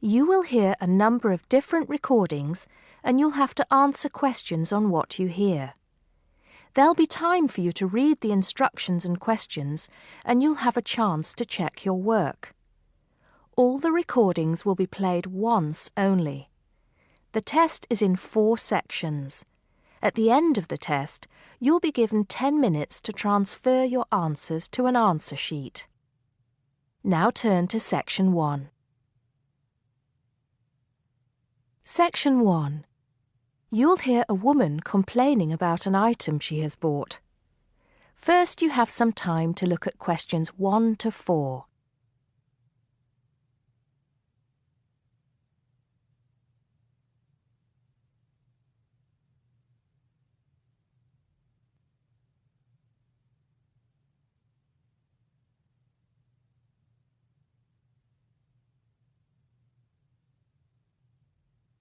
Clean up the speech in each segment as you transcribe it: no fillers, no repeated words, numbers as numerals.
You will hear a number of different recordings and you'll have to answer questions on what you hear. There'll be time for you to read the instructions and questions and you'll have a chance to check your work. All the recordings will be played once only. The test is in 4 sections. At the end of the test, you'll be given 10 minutes to transfer your answers to an answer sheet. Now turn to Section 1. Section 1. You'll hear a woman complaining about an item she has bought. First, you have some time to look at questions 1 to 4.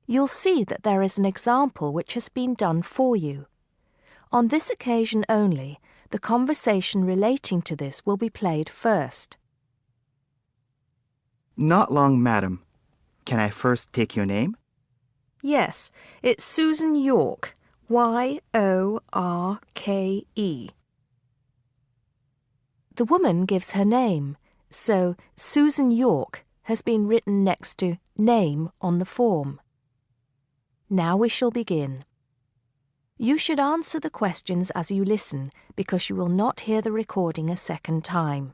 You'll see that there is an example which has been done for you. On this occasion only, the conversation relating to this will be played first. Not long, madam. Can I first take your name? Yes, it's Susan Yorke, Y-O-R-K-E. The woman gives her name, so Susan Yorke has been written next to name on the form. Now we shall begin. You should answer the questions as you listen because you will not hear the recording a second time.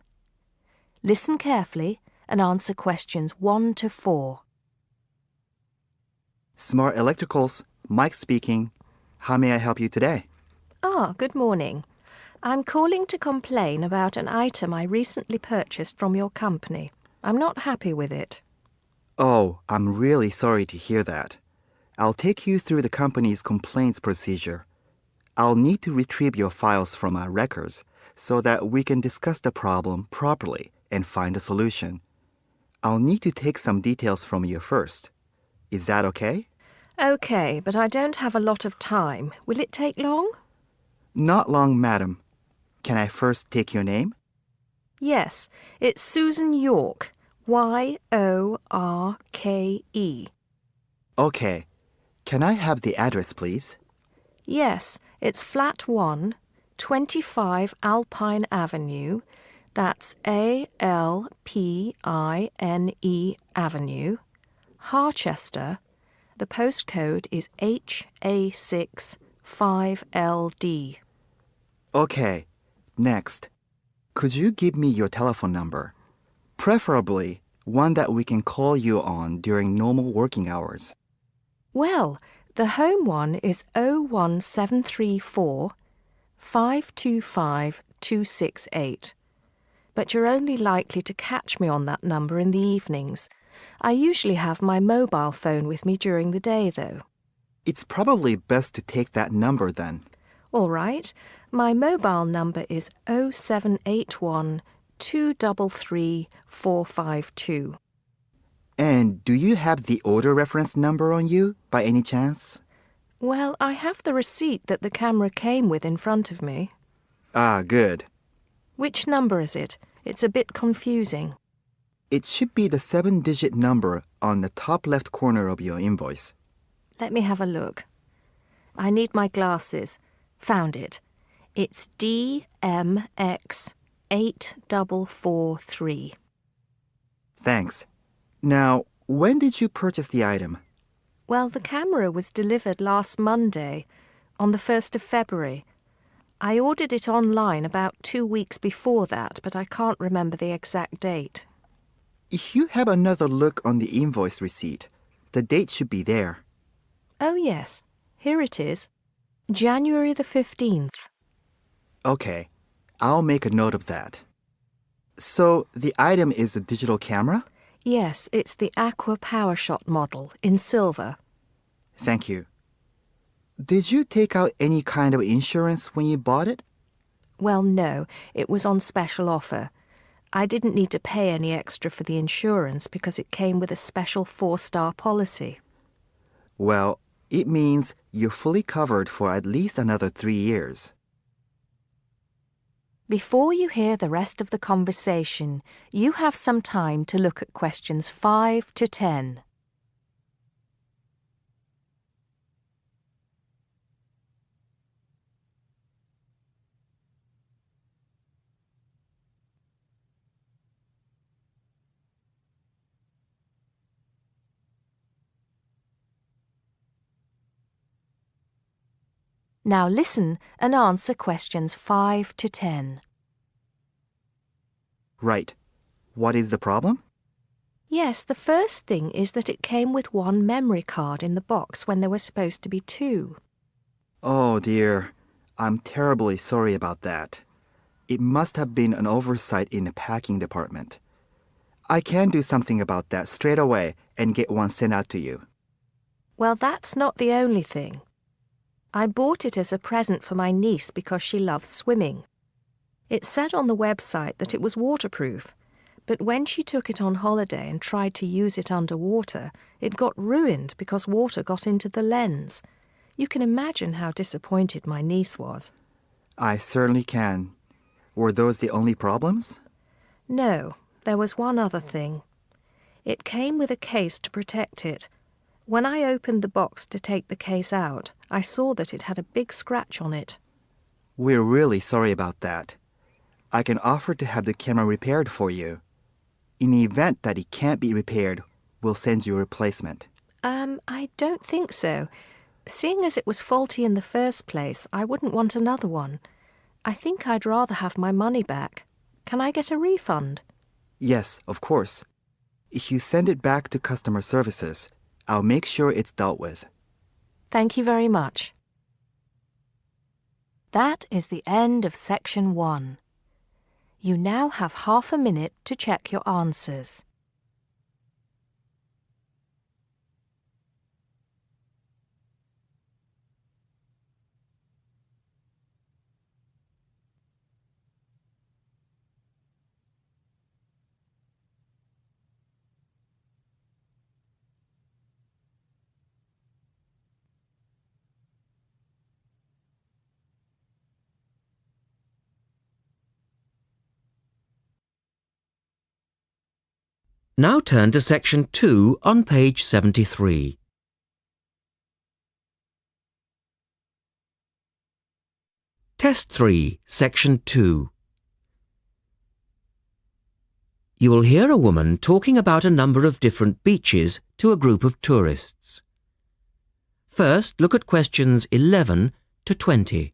Listen carefully and answer questions 1 to 4. Smart Electricals, Mike speaking. How may I help you today? Good morning. I'm calling to complain about an item I recently purchased from your company. I'm not happy with it. Oh, I'm really sorry to hear that. I'll take you through the company's complaints procedure. I'll need to retrieve your files from our records so that we can discuss the problem properly and find a solution. I'll need to take some details from you first. Is that okay? Okay, but I don't have a lot of time. Will it take long? Not long, madam. Can I first take your name? Yes, it's Susan Yorke, Y-O-R-K-E. Okay. Can I have the address, please? Yes, it's Flat 1, 25 Alpine Avenue. That's A-L-P-I-N-E Avenue, Harchester. The postcode is HA6 5LD. Okay. Next. Could you give me your telephone number? Preferably one that we can call you on during normal working hours. Well, the home one is 01734 525 268. But you're only likely to catch me on that number in the evenings. I usually have my mobile phone with me during the day, though. It's probably best to take that number then. All right. My mobile number is 0781 233 452. And do you have the order reference number on you, by any chance? Well, I have the receipt that the camera came with in front of me. Ah, good. Which number is it? It's a bit confusing. It should be the 7-digit number on the top left corner of your invoice. Let me have a look. I need my glasses. Found it. It's DMX8443. Thanks. Now, when did you purchase the item? Well, the camera was delivered last Monday, on the 1st of February. I ordered it online about 2 weeks before that, but I can't remember the exact date. If you have another look on the invoice receipt, the date should be there. Oh, yes. Here it is. January the 15th. Okay, I'll make a note of that. So, the item is a digital camera? Yes, it's the Aqua PowerShot model in silver. Thank you. Did you take out any kind of insurance when you bought it? Well, no, it was on special offer. I didn't need to pay any extra for the insurance because it came with a special 4-star policy. Well, it means you're fully covered for at least another 3 years. Before you hear the rest of the conversation, you have some time to look at questions 5 to 10. Now listen and answer questions 5 to 10. Right. What is the problem? Yes, the first thing is that it came with one memory card in the box when there were supposed to be 2. Oh dear. I'm terribly sorry about that. It must have been an oversight in the packing department. I can do something about that straight away and get one sent out to you. Well, that's not the only thing. I bought it as a present for my niece because she loves swimming. It said on the website that it was waterproof, but when she took it on holiday and tried to use it underwater, it got ruined because water got into the lens. You can imagine how disappointed my niece was. I certainly can. Were those the only problems? No, there was one other thing. It came with a case to protect it. When I opened the box to take the case out, I saw that it had a big scratch on it. We're really sorry about that. I can offer to have the camera repaired for you. In the event that it can't be repaired, we'll send you a replacement. I don't think so. Seeing as it was faulty in the first place, I wouldn't want another one. I think I'd rather have my money back. Can I get a refund? Yes, of course. If you send it back to customer services, I'll make sure it's dealt with. Thank you very much. That is the end of section 1. You now have half a minute to check your answers. Now turn to section 2 on page 73. Test 3, section 2. You will hear a woman talking about a number of different beaches to a group of tourists. First, look at questions 11 to 20.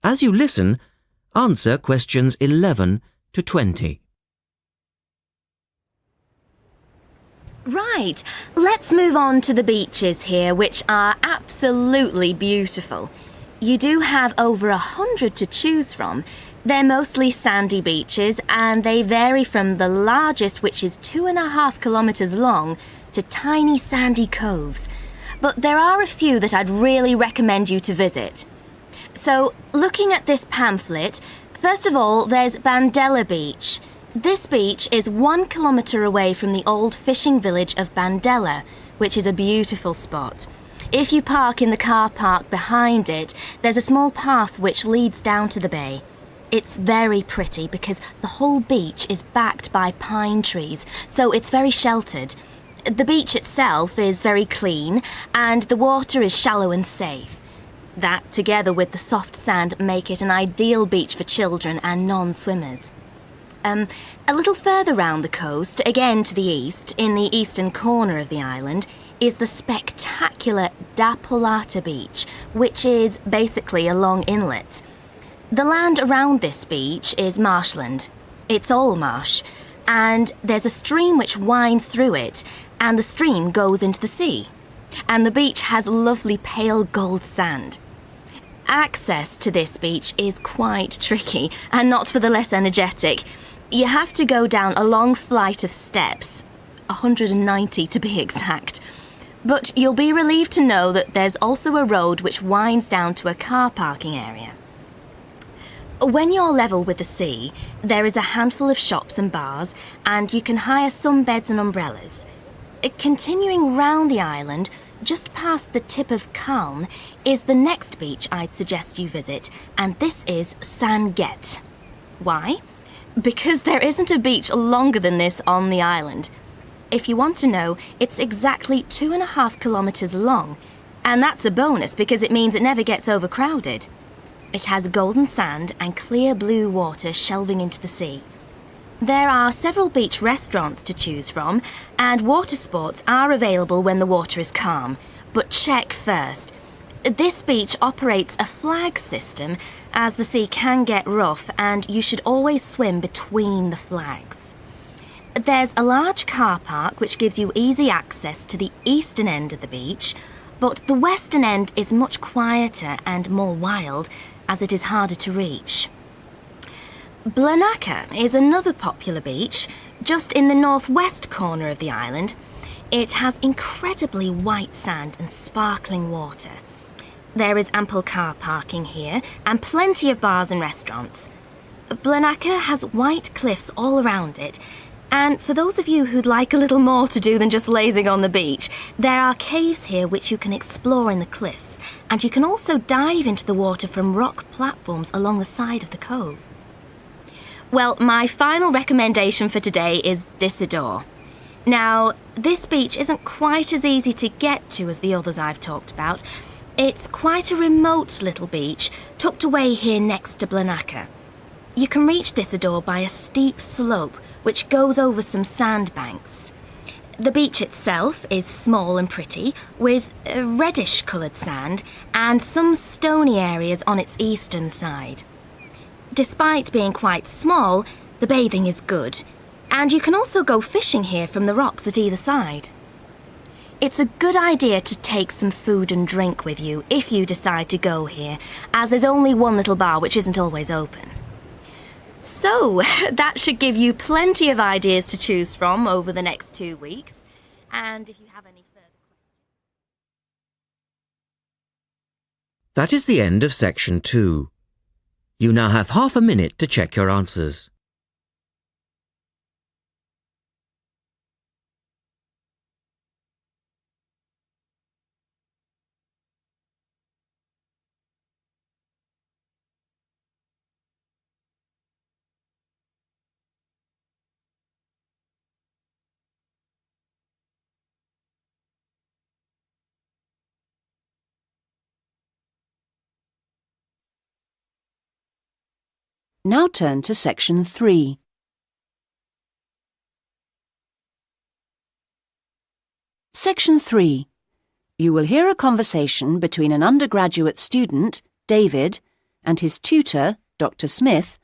As you listen, answer questions 11 to 20. Right, let's move on to the beaches here, which are absolutely beautiful. You do have over 100 to choose from. They're mostly sandy beaches and they vary from the largest, which is 2.5 kilometres long, to tiny sandy coves. But there are a few that I'd really recommend you to visit. So, looking at this pamphlet, first of all, there's Bandela Beach. This beach is 1 kilometre away from the old fishing village of Bandela, which is a beautiful spot. If you park in the car park behind it, there's a small path which leads down to the bay. It's very pretty because the whole beach is backed by pine trees, so it's very sheltered. The beach itself is very clean and the water is shallow and safe. That, together with the soft sand, make it an ideal beach for children and non-swimmers. A little further round the coast, again to the east, in the eastern corner of the island, is the spectacular Da Polata Beach, which is basically a long inlet. The land around this beach is marshland. It's all marsh, and there's a stream which winds through it, and the stream goes into the sea. And the beach has lovely pale gold sand. Access to this beach is quite tricky, and not for the less energetic. You have to go down a long flight of steps, 190 to be exact. But you'll be relieved to know that there's also a road which winds down to a car parking area. When you're level with the sea, there is a handful of shops and bars, and you can hire some beds and umbrellas. Continuing round the island, just past the tip of Calne, is the next beach I'd suggest you visit, and this is ShineNexgen. Why? Because there isn't a beach longer than this on the island. If you want to know, it's exactly 2.5 kilometres long, and that's a bonus because it means it never gets overcrowded. It has golden sand and clear blue water shelving into the sea. There are several beach restaurants to choose from, and water sports are available when the water is calm. But check first. This beach operates a flag system, as the sea can get rough, and you should always swim between the flags. There's a large car park which gives you easy access to the eastern end of the beach, but the western end is much quieter and more wild, as it is harder to reach. Blanaka is another popular beach, just in the northwest corner of the island. It has incredibly white sand and sparkling water. There is ample car parking here and plenty of bars and restaurants. Blanaka has white cliffs all around it, and for those of you who'd like a little more to do than just lazing on the beach, there are caves here which you can explore in the cliffs, and you can also dive into the water from rock platforms along the side of the cove. Well, my final recommendation for today is Disidor. Now, this beach isn't quite as easy to get to as the others I've talked about. It's quite a remote little beach, tucked away here next to Blanaka. You can reach Disidor by a steep slope which goes over some sandbanks. The beach itself is small and pretty, with reddish-coloured sand and some stony areas on its eastern side. Despite being quite small, the bathing is good, and you can also go fishing here from the rocks at either side. It's a good idea to take some food and drink with you if you decide to go here, as there's only one little bar which isn't always open. So, that should give you plenty of ideas to choose from over the next 2 weeks. And if you have any further questions... That is the end of section 2. You now have half a minute to check your answers. Now turn to section 3. Section 3. You will hear a conversation between an undergraduate student, David, and his tutor, Dr. Smith,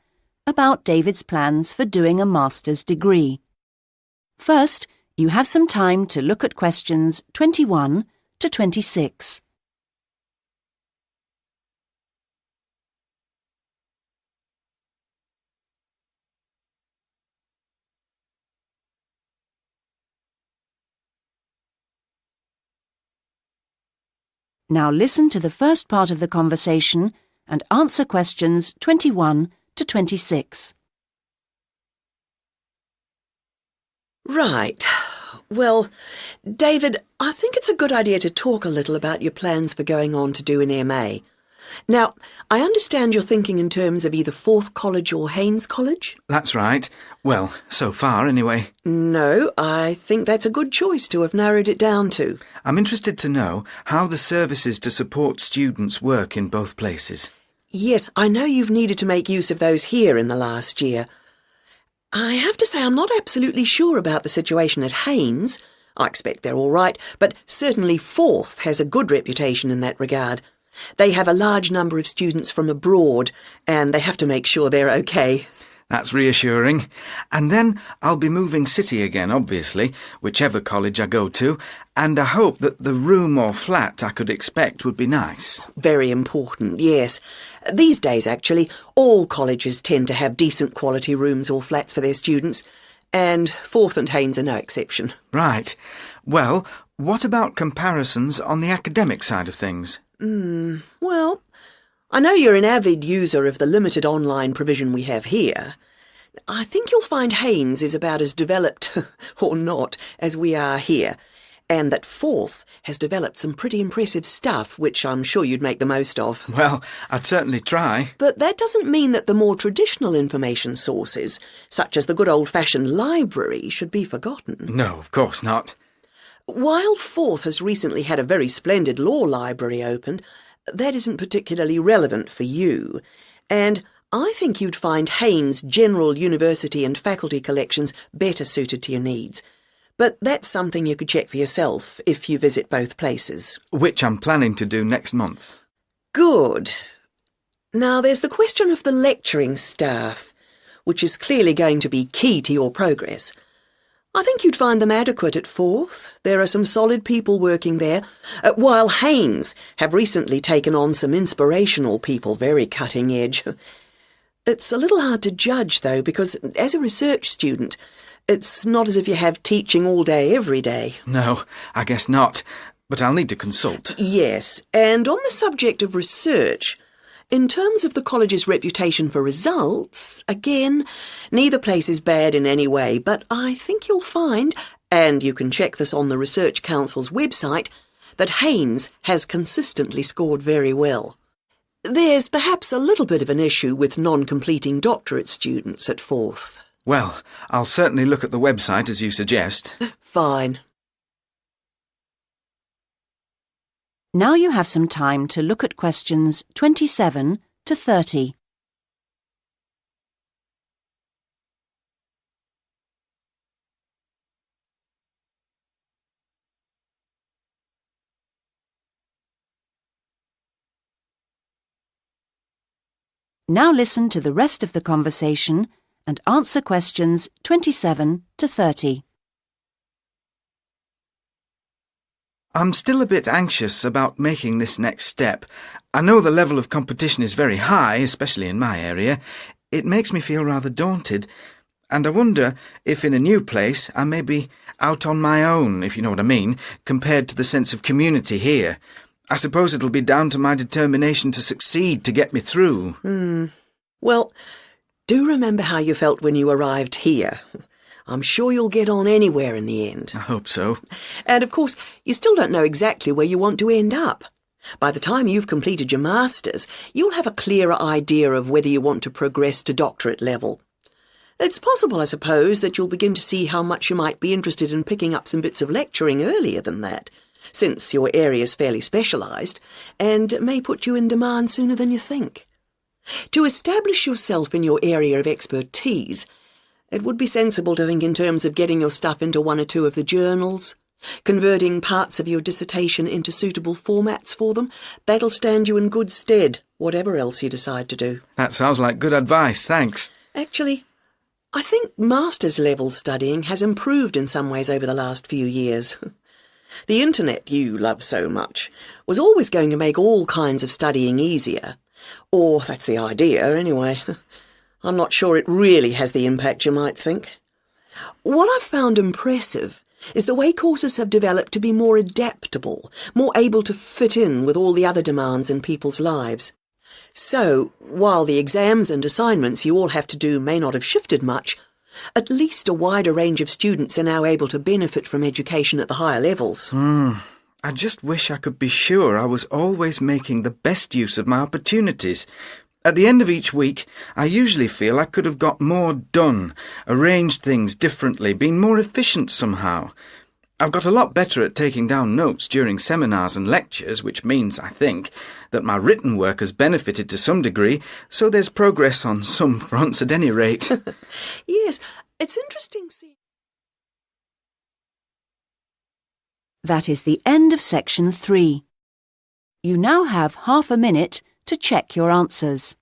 about David's plans for doing a master's degree. First, you have some time to look at questions 21 to 26. Now listen to the first part of the conversation and answer questions 21 to 26. Right. Well, David, I think it's a good idea to talk a little about your plans for going on to do an MA. Now, I understand you're thinking in terms of either Forth College or Haynes College? That's right. Well, so far anyway. No, I think that's a good choice to have narrowed it down to. I'm interested to know how the services to support students work in both places. Yes, I know you've needed to make use of those here in the last year. I have to say I'm not absolutely sure about the situation at Haynes. I expect they're all right, but certainly Forth has a good reputation in that regard. They have a large number of students from abroad, and they have to make sure they're okay. That's reassuring. And then I'll be moving city again, obviously, whichever college I go to, and I hope that the room or flat I could expect would be nice. Very important, yes. These days, actually, all colleges tend to have decent quality rooms or flats for their students, and Forth and Haynes are no exception. Right. Well, What about comparisons on the academic side of things? Well, I know you're an avid user of the limited online provision we have here. I think you'll find Haynes is about as developed, or not, as we are here, and that Forth has developed some pretty impressive stuff, which I'm sure you'd make the most of. Well, I'd certainly try. But that doesn't mean that the more traditional information sources, such as the good old-fashioned library, should be forgotten. No, of course not. While Forth has recently had a very splendid law library opened, that isn't particularly relevant for you, and I think you'd find Haynes' general university and faculty collections better suited to your needs. But that's something you could check for yourself if you visit both places. Which I'm planning to do next month. Good. Now there's the question of the lecturing staff, which is clearly going to be key to your progress. I think you'd find them adequate at Forth. There are some solid people working there, while Haynes have recently taken on some inspirational people, very cutting edge. It's a little hard to judge, though, because as a research student, it's not as if you have teaching all day, every day. No, I guess not. But I'll need to consult. Yes, and on the subject of research, in terms of the college's reputation for results, again, neither place is bad in any way, but I think you'll find, and you can check this on the Research Council's website, that Haynes has consistently scored very well. There's perhaps a little bit of an issue with non-completing doctorate students at Forth. Well, I'll certainly look at the website as you suggest. Fine. Now you have some time to look at questions 27 to 30. Now listen to the rest of the conversation and answer questions 27 to 30. I'm still a bit anxious about making this next step. I know the level of competition is very high, especially in my area. It makes me feel rather daunted, and I wonder if in a new place I may be out on my own, if you know what I mean, compared to the sense of community here. I suppose it'll be down to my determination to succeed to get me through. Well, do remember how you felt when you arrived here. I'm sure you'll get on anywhere in the end. I hope so. And of course, you still don't know exactly where you want to end up. By the time you've completed your masters, you'll have a clearer idea of whether you want to progress to doctorate level. It's possible, I suppose, that you'll begin to see how much you might be interested in picking up some bits of lecturing earlier than that, since your area's fairly specialised, and it may put you in demand sooner than you think. To establish yourself in your area of expertise, it would be sensible to think in terms of getting your stuff into one or two of the journals, converting parts of your dissertation into suitable formats for them. That'll stand you in good stead, whatever else you decide to do. That sounds like good advice, thanks. Actually, I think master's level studying has improved in some ways over the last few years. The internet you love so much was always going to make all kinds of studying easier. Or that's the idea, anyway. I'm not sure it really has the impact you might think. What I've found impressive is the way courses have developed to be more adaptable, more able to fit in with all the other demands in people's lives. So, while the exams and assignments you all have to do may not have shifted much, at least a wider range of students are now able to benefit from education at the higher levels. I just wish I could be sure I was always making the best use of my opportunities. At the end of each week, I usually feel I could have got more done, arranged things differently, been more efficient somehow. I've got a lot better at taking down notes during seminars and lectures, which means, I think, that my written work has benefited to some degree, so there's progress on some fronts at any rate. Yes, it's interesting seeing... That is the end of section 3. You now have half a minute to check your answers.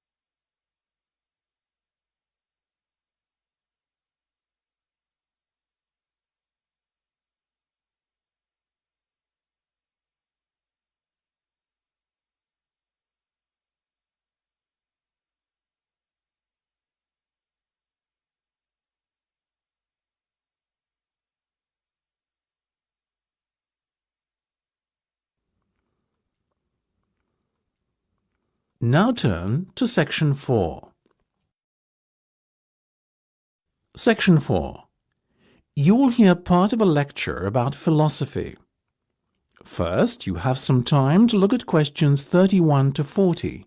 Now turn to Section 4. Section 4. You will hear part of a lecture about philosophy. First, you have some time to look at questions 31 to 40.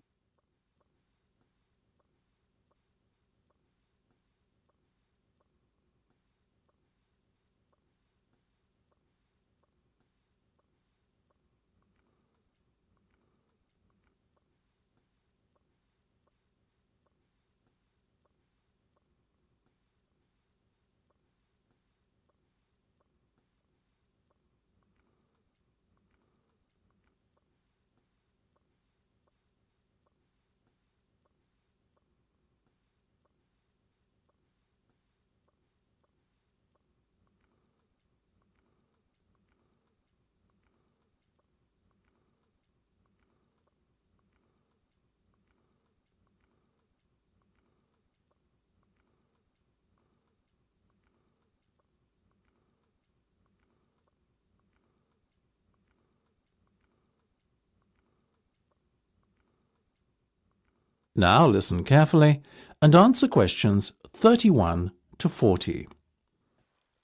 Now listen carefully and answer questions 31 to 40.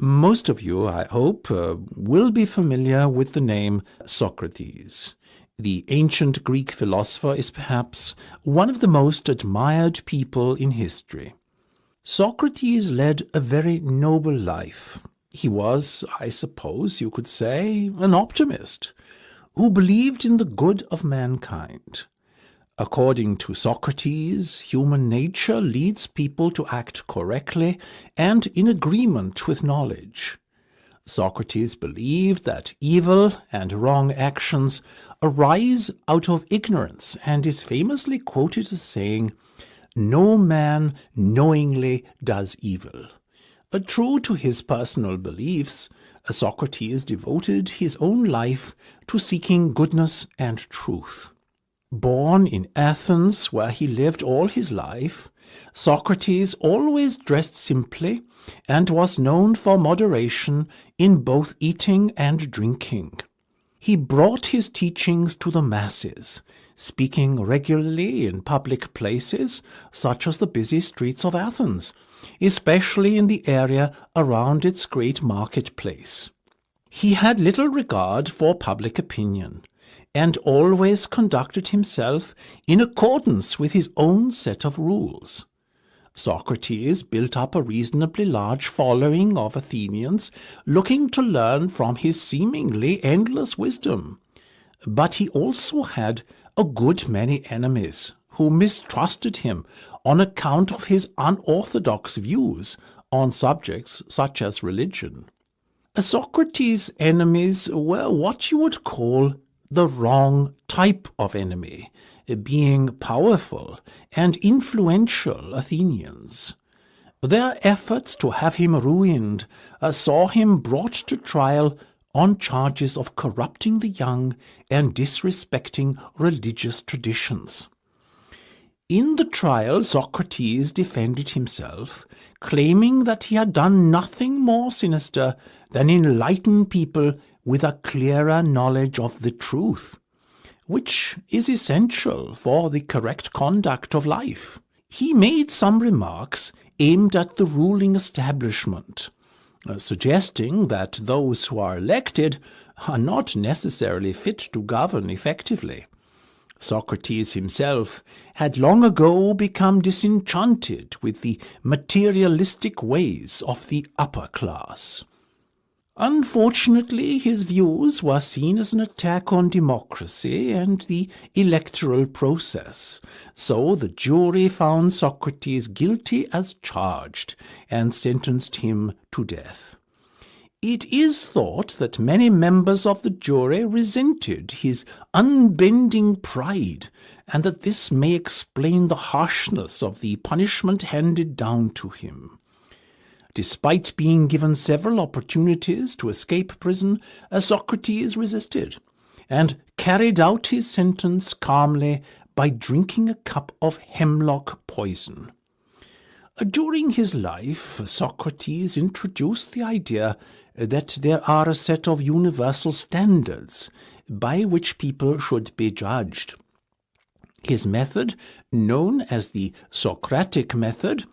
Most of you, I hope, will be familiar with the name Socrates. The ancient Greek philosopher is perhaps one of the most admired people in history. Socrates led a very noble life. He was, I suppose you could say, an optimist who believed in the good of mankind. According to Socrates, human nature leads people to act correctly and in agreement with knowledge. Socrates believed that evil and wrong actions arise out of ignorance and is famously quoted as saying, "No man knowingly does evil." True to his personal beliefs, Socrates devoted his own life to seeking goodness and truth. Born in Athens, where he lived all his life, Socrates always dressed simply and was known for moderation in both eating and drinking. He brought his teachings to the masses, speaking regularly in public places such as the busy streets of Athens, especially in the area around its great marketplace. He had little regard for public opinion, and always conducted himself in accordance with his own set of rules. Socrates built up a reasonably large following of Athenians looking to learn from his seemingly endless wisdom. But he also had a good many enemies who mistrusted him on account of his unorthodox views on subjects such as religion. Socrates' enemies were what you would call the wrong type of enemy, being powerful and influential Athenians. Their efforts to have him ruined saw him brought to trial on charges of corrupting the young and disrespecting religious traditions. In the trial, Socrates defended himself, claiming that he had done nothing more sinister than enlighten people with a clearer knowledge of the truth, which is essential for the correct conduct of life. He made some remarks aimed at the ruling establishment, suggesting that those who are elected are not necessarily fit to govern effectively. Socrates himself had long ago become disenchanted with the materialistic ways of the upper class. Unfortunately, his views were seen as an attack on democracy and the electoral process, so the jury found Socrates guilty as charged and sentenced him to death. It is thought that many members of the jury resented his unbending pride, and that this may explain the harshness of the punishment handed down to him. Despite being given several opportunities to escape prison, Socrates resisted and carried out his sentence calmly by drinking a cup of hemlock poison. During his life, Socrates introduced the idea that there are a set of universal standards by which people should be judged. His method, known as the Socratic method,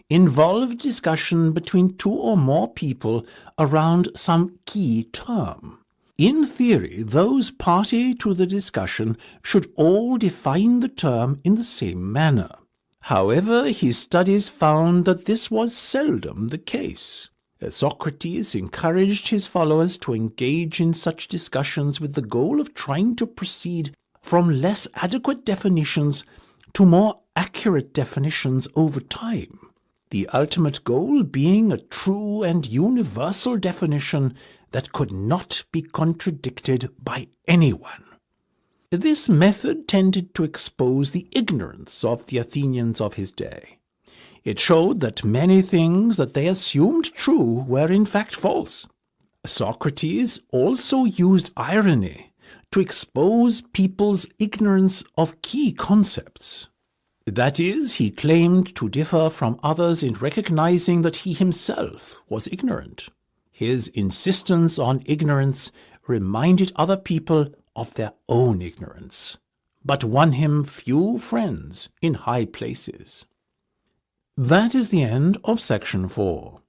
involved discussion between two or more people around some key term. In theory, those party to the discussion should all define the term in the same manner. However, his studies found that this was seldom the case. Socrates encouraged his followers to engage in such discussions with the goal of trying to proceed from less adequate definitions to more accurate definitions over time, the ultimate goal being a true and universal definition that could not be contradicted by anyone. This method tended to expose the ignorance of the Athenians of his day. It showed that many things that they assumed true were in fact false. Socrates also used irony to expose people's ignorance of key concepts. That is, he claimed to differ from others in recognizing that he himself was ignorant. His insistence on ignorance reminded other people of their own ignorance, but won him few friends in high places. That is the end of section 4.